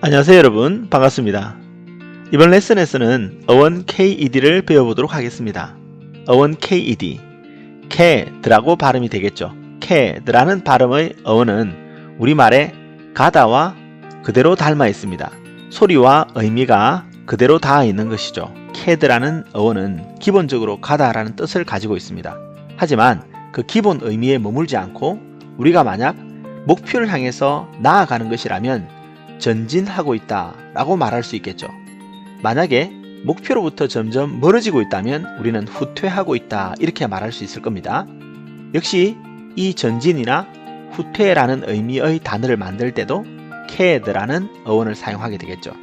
안녕하세요 여러분, 반갑습니다. 이번 레슨에서는 어원 KED를 배워보도록 하겠습니다. 어원 KED, 캐드라고 발음이 되겠죠. 캐드라는 발음의 어원은 우리말의 가다와 그대로 닮아 있습니다. 소리와 의미가 그대로 닿아 있는 것이죠. 캐드라는 어원은 기본적으로 가다라는 뜻을 가지고 있습니다. 하지만 그 기본 의미에 머물지 않고 우리가 만약 목표를 향해서 나아가는 것이라면 전진하고 있다 라고 말할 수 있겠죠. 만약에 목표로부터 점점 멀어지고 있다면 우리는 후퇴하고 있다 이렇게 말할 수 있을 겁니다. 역시 이 전진이나 후퇴라는 의미의 단어를 만들 때도 캐드라는 어원을 사용하게 되겠죠.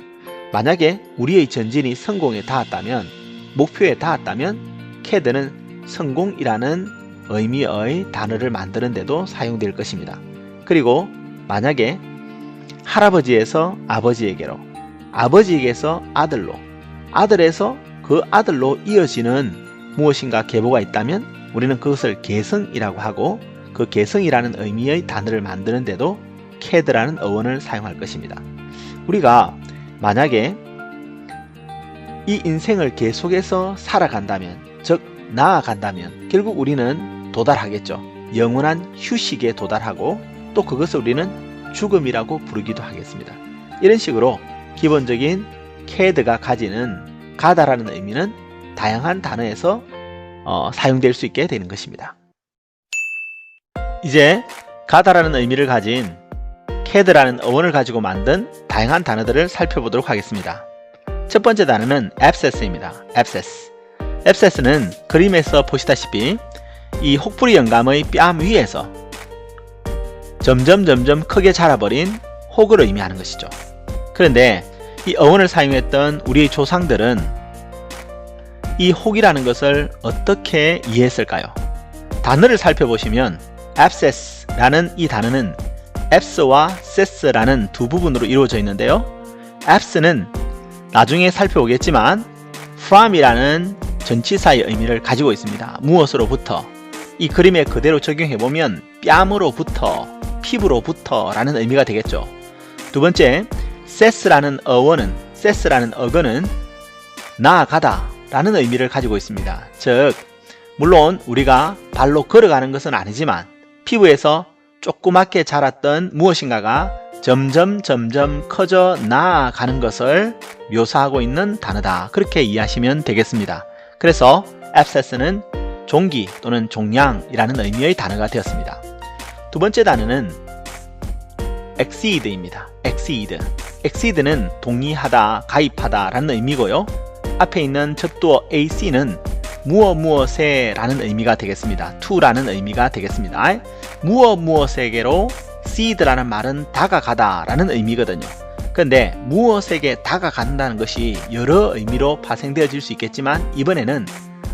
만약에 우리의 전진이 성공에 닿았다면, 목표에 닿았다면 캐드는 성공이라는 의미의 단어를 만드는 데도 사용될 것입니다. 그리고 만약에 할아버지에서 아버지에게로, 아버지에게서 아들로, 아들에서 그 아들로 이어지는 무엇인가 계보가 있다면 우리는 그것을 계승이라고 하고, 그 계승이라는 의미의 단어를 만드는 데도 캐드라는 어원을 사용할 것입니다. 우리가 만약에 이 인생을 계속해서 살아간다면, 즉 나아간다면 결국 우리는 도달하겠죠. 영원한 휴식에 도달하고 또 그것을 우리는 죽음이라고 부르기도 하겠습니다. 이런 식으로 기본적인 캐드가 가지는 가다라는 의미는 다양한 단어에서 사용될 수 있게 되는 것입니다. 이제 가다라는 의미를 가진 캐드라는 어원을 가지고 만든 다양한 단어들을 살펴보도록 하겠습니다. 첫 번째 단어는 abscess입니다. abscess는 그림에서 보시다시피 이 혹부리 영감의 뺨 위에서 점점 크게 자라버린 혹을 의미하는 것이죠. 그런데 이 어원을 사용했던 우리의 조상들은 이 혹이라는 것을 어떻게 이해했을까요? 단어를 살펴보시면 abscess라는 이 단어는 abs와 cess라는 두 부분으로 이루어져 있는데요. abs는 나중에 살펴보겠지만 from이라는 전치사의 의미를 가지고 있습니다. 무엇으로부터. 이 그림에 그대로 적용해보면 뺨으로부터, 피부로부터 라는 의미가 되겠죠. 두 번째, cess라는 어근은 나아가다 라는 의미를 가지고 있습니다. 즉, 물론 우리가 발로 걸어가는 것은 아니지만 피부에서 조그맣게 자랐던 무엇인가가 점점 커져 나아가는 것을 묘사하고 있는 단어다. 그렇게 이해하시면 되겠습니다. 그래서 abscess는 종기 또는 종양이라는 의미의 단어가 되었습니다. 두 번째 단어는 exceed입니다. exceed는 동의하다, 가입하다 라는 의미고요. 앞에 있는 접두어 ac는 무엇에 라는 의미가 되겠습니다. to라는 의미가 되겠습니다. 무엇에게로 seed라는 말은 다가가다 라는 의미거든요. 그런데 무엇에게 다가간다는 것이 여러 의미로 파생되어질 수 있겠지만 이번에는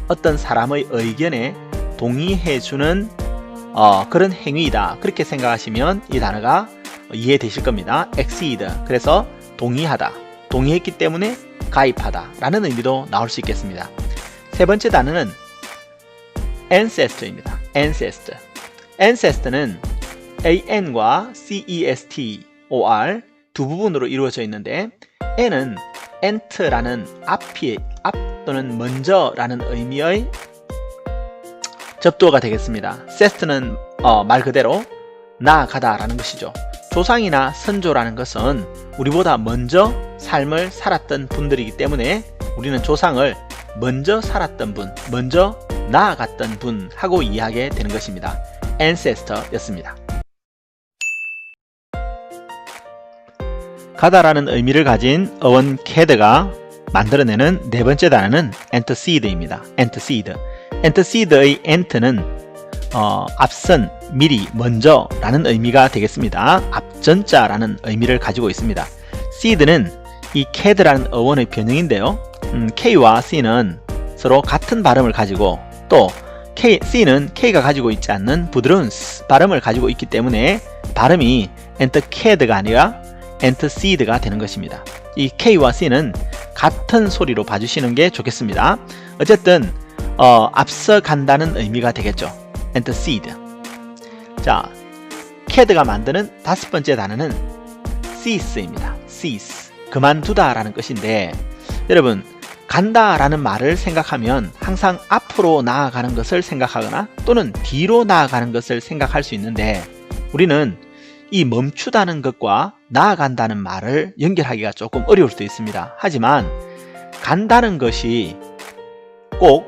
어떤 사람의 의견에 동의해주는 그런 행위이다. 그렇게 생각하시면 이 단어가 이해되실 겁니다. exceed. 그래서 동의하다. 동의했기 때문에 가입하다 라는 의미도 나올 수 있겠습니다. 세 번째 단어는 ancestor입니다. ancestor는 an과 cestor 두 부분으로 이루어져 있는데 n은 ant라는 앞 또는 먼저라는 의미의 접두어가 되겠습니다. cest는 말 그대로 나아가다 라는 것이죠. 조상이나 선조라는 것은 우리보다 먼저 삶을 살았던 분들이기 때문에 우리는 조상을 먼저 살았던 분, 먼저 나아갔던 분 하고 이해하게 되는 것입니다. ancestor 였습니다. 가다라는 의미를 가진 어원 캐드가 만들어내는 네 번째 단어는 anteced입니다. anteced의 ant는 앞선, 미리, 먼저 라는 의미가 되겠습니다. 앞전자라는 의미를 가지고 있습니다. seed는 이 캐드라는 어원의 변형인데요. K와 C는 서로 같은 발음을 가지고 또 C는 K가 가지고 있지 않는 부드러운 발음을 가지고 있기 때문에 발음이 anteced가 아니라 anteced가 되는 것입니다. 이 K와 C는 같은 소리로 봐주시는 게 좋겠습니다. 어쨌든 앞서 간다는 의미가 되겠죠. antecede. 자, 캐드가 만드는 다섯 번째 단어는 cease입니다. cease. 그만두다 라는 뜻인데, 여러분 간다 라는 말을 생각하면 항상 앞으로 나아가는 것을 생각하거나 또는 뒤로 나아가는 것을 생각할 수 있는데, 우리는 이 멈추다는 것과 나아간다는 말을 연결하기가 조금 어려울 수도 있습니다. 하지만 간다는 것이 꼭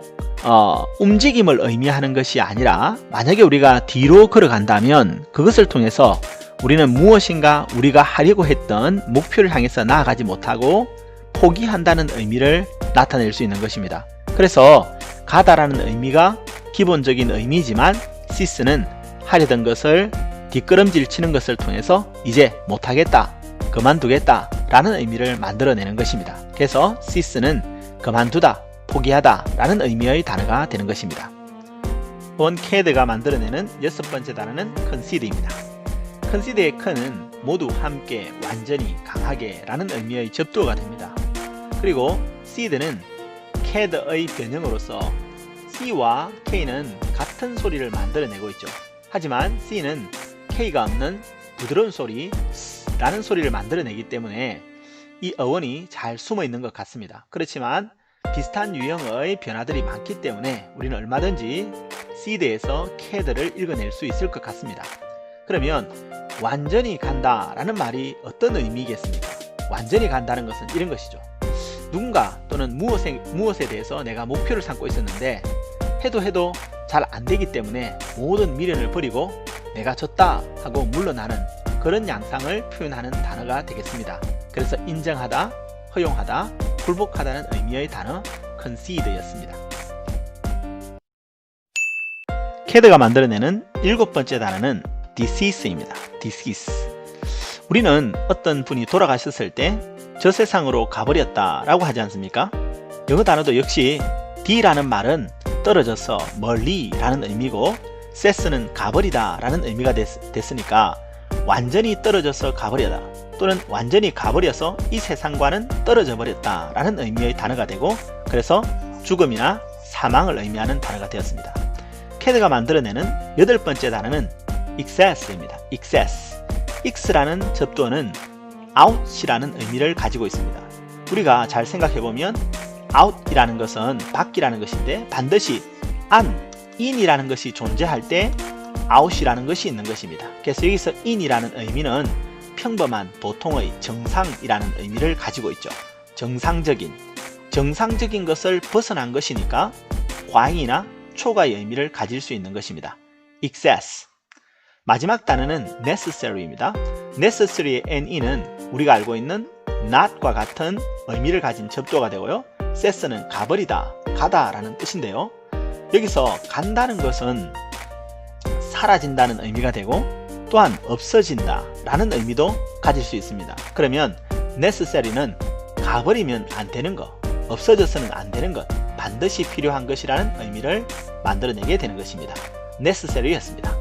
움직임을 의미하는 것이 아니라, 만약에 우리가 뒤로 걸어간다면 그것을 통해서 우리는 무엇인가 우리가 하려고 했던 목표를 향해서 나아가지 못하고 포기한다는 의미를 나타낼 수 있는 것입니다. 그래서 가다라는 의미가 기본적인 의미지만 시스는 하려던 것을 뒷걸음질 치는 것을 통해서 이제 못하겠다, 그만두겠다 라는 의미를 만들어내는 것입니다. 그래서 시스는 그만두다, 포기하다 라는 의미의 단어가 되는 것입니다. 원캐드가 만들어내는 6번째 단어는 concede입니다. concede의 con은 모두 함께, 완전히, 강하게 라는 의미의 접두어가 됩니다. 그리고 seed는 cad의 변형으로서 C와 K는 같은 소리를 만들어내고 있죠. 하지만 C는 K가 없는 부드러운 소리, 라는 소리를 만들어내기 때문에 이 어원이 잘 숨어 있는 것 같습니다. 그렇지만 비슷한 유형의 변화들이 많기 때문에 우리는 얼마든지 seed에서 cad를 읽어낼 수 있을 것 같습니다. 그러면 완전히 간다 라는 말이 어떤 의미겠습니까? 완전히 간다는 것은 이런 것이죠. 누군가 또는 무엇에 대해서 내가 목표를 삼고 있었는데 해도 잘 안되기 때문에 모든 미련을 버리고 내가 졌다 하고 물러나는 그런 양상을 표현하는 단어가 되겠습니다. 그래서 인정하다, 허용하다, 굴복하다는 의미의 단어 concede였습니다. 캐드가 만들어내는 7번째 단어는 decease입니다. decease. 우리는 어떤 분이 돌아가셨을 때 저 세상으로 가버렸다 라고 하지 않습니까? 영어 단어도 역시 D라는 말은 떨어져서 멀리 라는 의미고 세스는 가버리다 라는 의미가 됐으니까 완전히 떨어져서 가버리다 또는 완전히 가버려서 이 세상과는 떨어져 버렸다 라는 의미의 단어가 되고, 그래서 죽음이나 사망을 의미하는 단어가 되었습니다. 캐드가 만들어내는 8번째 단어는 excess입니다. excess. x라는 접두어는 out이라는 의미를 가지고 있습니다. 우리가 잘 생각해보면 out이라는 것은 밖이라는 것인데 반드시 in이라는 것이 존재할 때 out이라는 것이 있는 것입니다. 그래서 여기서 in이라는 의미는 평범한, 보통의, 정상이라는 의미를 가지고 있죠. 정상적인 것을 벗어난 것이니까 과잉이나 초과의 의미를 가질 수 있는 것입니다. excess. 마지막 단어는 necessary입니다. necessary의 ne는 우리가 알고 있는 not과 같은 의미를 가진 접두어가 되고요. cess는 가버리다, 가다 라는 뜻인데요. 여기서 간다는 것은 사라진다는 의미가 되고 또한 없어진다 라는 의미도 가질 수 있습니다. 그러면 necessary는 가버리면 안 되는 것, 없어져서는 안 되는 것, 반드시 필요한 것이라는 의미를 만들어내게 되는 것입니다. necessary였습니다.